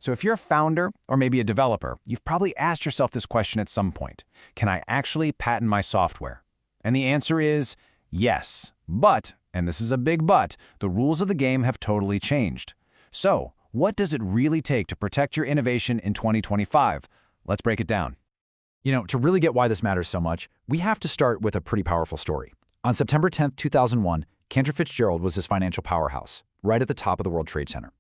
So if you're a founder or maybe a developer, you've probably asked yourself this question at some point. Can I actually patent my software? And the answer is yes. But, and this is a big but, the rules of the game have totally changed. So, what does it really take to protect your innovation in 2025? Let's break it down. To really get why this matters so much, we have to start with a pretty powerful story. On September 10, 2001, Kendra Fitzgerald was this financial powerhouse, right at the top of the World Trade Center.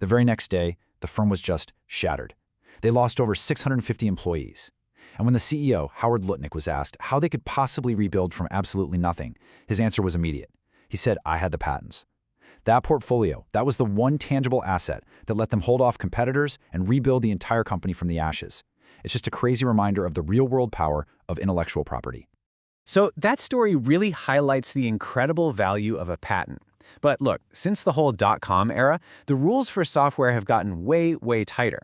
The very next day, the firm was just shattered. They lost over 650 employees. And when the CEO, Howard Lutnik, was asked how they could possibly rebuild from absolutely nothing, his answer was immediate. He said, "I had the patents." That portfolio, that was the one tangible asset that let them hold off competitors and rebuild the entire company from the ashes. It's just a crazy reminder of the real-world power of intellectual property. So that story really highlights the incredible value of a patent. But look, since the whole .com era, the rules for software have gotten way, way tighter.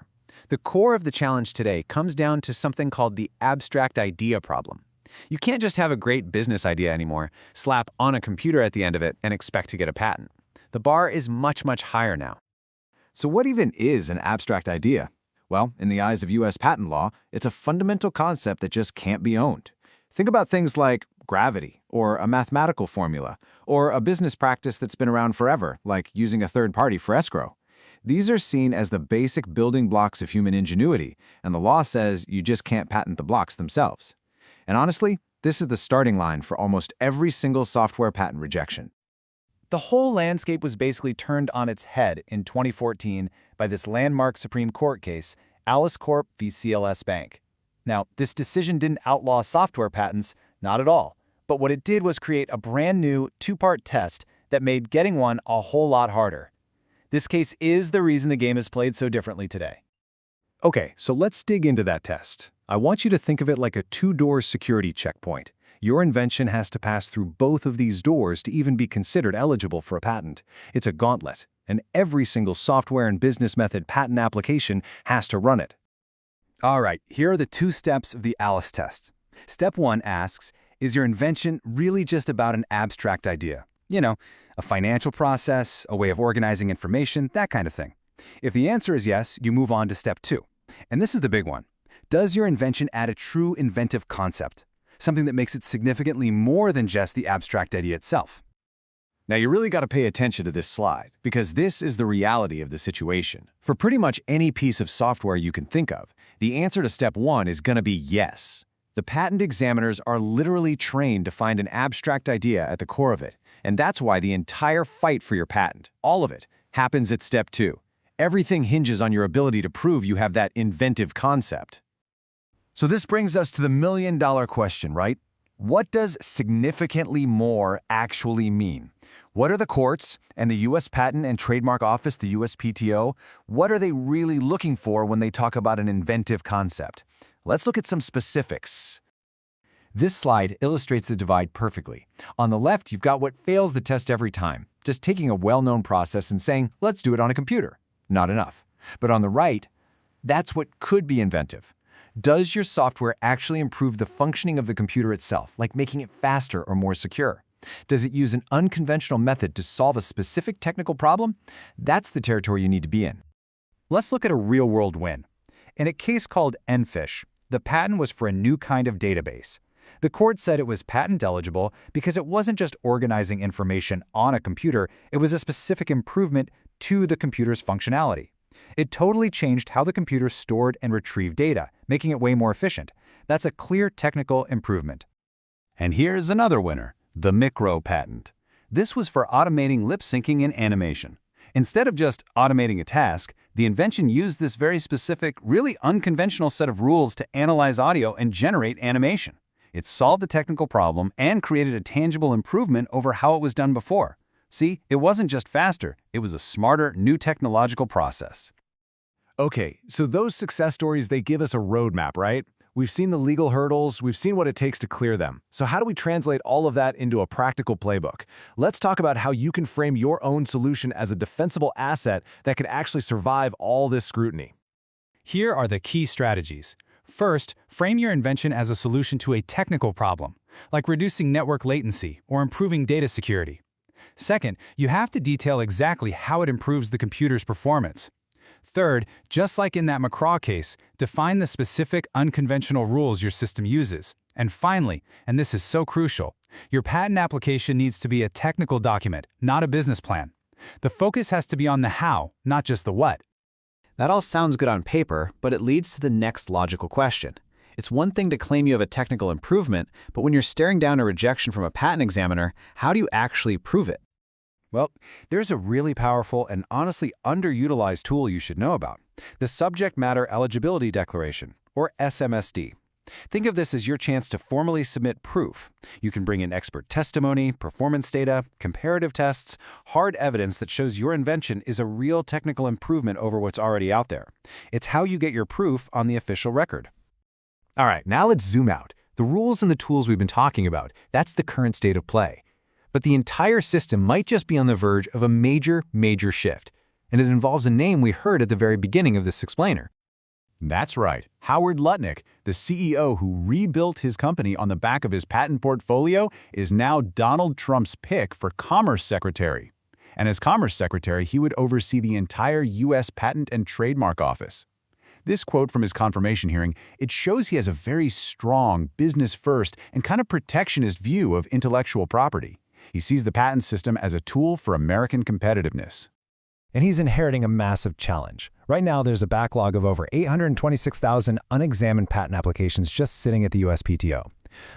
The core of the challenge today comes down to something called the abstract idea problem. You can't just have a great business idea anymore, slap on a computer at the end of it, and expect to get a patent. The bar is much, much higher now. So what even is an abstract idea? Well, in the eyes of US patent law, it's a fundamental concept that just can't be owned. Think about things like gravity, or a mathematical formula, or a business practice that's been around forever, like using a third party for escrow. These are seen as the basic building blocks of human ingenuity, and the law says you just can't patent the blocks themselves. And honestly, this is the starting line for almost every single software patent rejection. The whole landscape was basically turned on its head in 2014 by this landmark Supreme Court case, Alice Corp v. CLS Bank. Now, this decision didn't outlaw software patents, not at all. But what it did was create a brand new two-part test that made getting one a whole lot harder. This case is the reason the game is played so differently today. Okay, so let's dig into that test. I want you to think of it like a two-door security checkpoint. Your invention has to pass through both of these doors to even be considered eligible for a patent. It's a gauntlet, and every single software and business method patent application has to run it. All right, here are the 2 steps of the Alice test. Step 1 asks, is your invention really just about an abstract idea? A financial process, a way of organizing information, that kind of thing. If the answer is yes, you move on to step 2. And this is the big one. Does your invention add a true inventive concept? Something that makes it significantly more than just the abstract idea itself. Now you really got to pay attention to this slide, because this is the reality of the situation. For pretty much any piece of software you can think of, the answer to step 1 is going to be yes. The patent examiners are literally trained to find an abstract idea at the core of it, and that's why the entire fight for your patent, all of it, happens at step 2. Everything hinges on your ability to prove you have that inventive concept. So this brings us to the million-dollar question, right? What does significantly more actually mean? What are the courts and the U.S. Patent and Trademark Office, the USPTO, what are they really looking for when they talk about an inventive concept? Let's look at some specifics. This slide illustrates the divide perfectly. On the left, you've got what fails the test every time, just taking a well-known process and saying, let's do it on a computer. Not enough. But on the right, that's what could be inventive. Does your software actually improve the functioning of the computer itself, like making it faster or more secure? Does it use an unconventional method to solve a specific technical problem? That's the territory you need to be in. Let's look at a real-world win. In a case called EnFish, the patent was for a new kind of database. The court said it was patent eligible because it wasn't just organizing information on a computer, it was a specific improvement to the computer's functionality. It totally changed how the computer stored and retrieved data, making it way more efficient. That's a clear technical improvement. And here's another winner, the micro patent. This was for automating lip syncing in animation. Instead of just automating a task, the invention used this very specific, really unconventional set of rules to analyze audio and generate animation. It solved the technical problem and created a tangible improvement over how it was done before. See, it wasn't just faster, it was a smarter, new technological process. Okay, so those success stories, they give us a roadmap, right? We've seen the legal hurdles, we've seen what it takes to clear them. So how do we translate all of that into a practical playbook? Let's talk about how you can frame your own solution as a defensible asset that can actually survive all this scrutiny. Here are the key strategies. First, frame your invention as a solution to a technical problem, like reducing network latency or improving data security. Second, you have to detail exactly how it improves the computer's performance. Third, just like in that McCraw case, define the specific unconventional rules your system uses. And finally, and this is so crucial, your patent application needs to be a technical document, not a business plan. The focus has to be on the how, not just the what. That all sounds good on paper, but it leads to the next logical question. It's one thing to claim you have a technical improvement, but when you're staring down a rejection from a patent examiner, how do you actually prove it? Well, there's a really powerful and honestly underutilized tool you should know about, the Subject Matter Eligibility Declaration, or SMSD. Think of this as your chance to formally submit proof. You can bring in expert testimony, performance data, comparative tests, hard evidence that shows your invention is a real technical improvement over what's already out there. It's how you get your proof on the official record. All right, now let's zoom out. The rules and the tools we've been talking about, that's the current state of play. But the entire system might just be on the verge of a major shift. And it involves a name we heard at the very beginning of this explainer. That's right. Howard Lutnik, the CEO who rebuilt his company on the back of his patent portfolio, is now Donald Trump's pick for Commerce Secretary. And as Commerce Secretary, he would oversee the entire U.S. Patent and Trademark Office. This quote from his confirmation hearing, it shows he has a very strong, business-first, and kind of protectionist view of intellectual property. He sees the patent system as a tool for American competitiveness. And he's inheriting a massive challenge. Right now, there's a backlog of over 826,000 unexamined patent applications just sitting at the USPTO.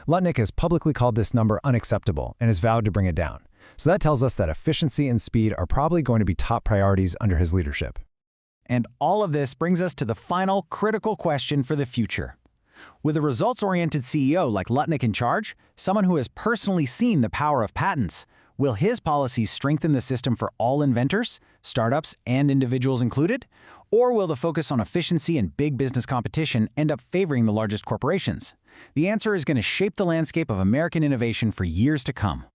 Lutnik has publicly called this number unacceptable and has vowed to bring it down. So that tells us that efficiency and speed are probably going to be top priorities under his leadership. And all of this brings us to the final critical question for the future. With a results-oriented CEO like Lutnik in charge, someone who has personally seen the power of patents, will his policies strengthen the system for all inventors, startups, and individuals included? Or will the focus on efficiency and big business competition end up favoring the largest corporations? The answer is going to shape the landscape of American innovation for years to come.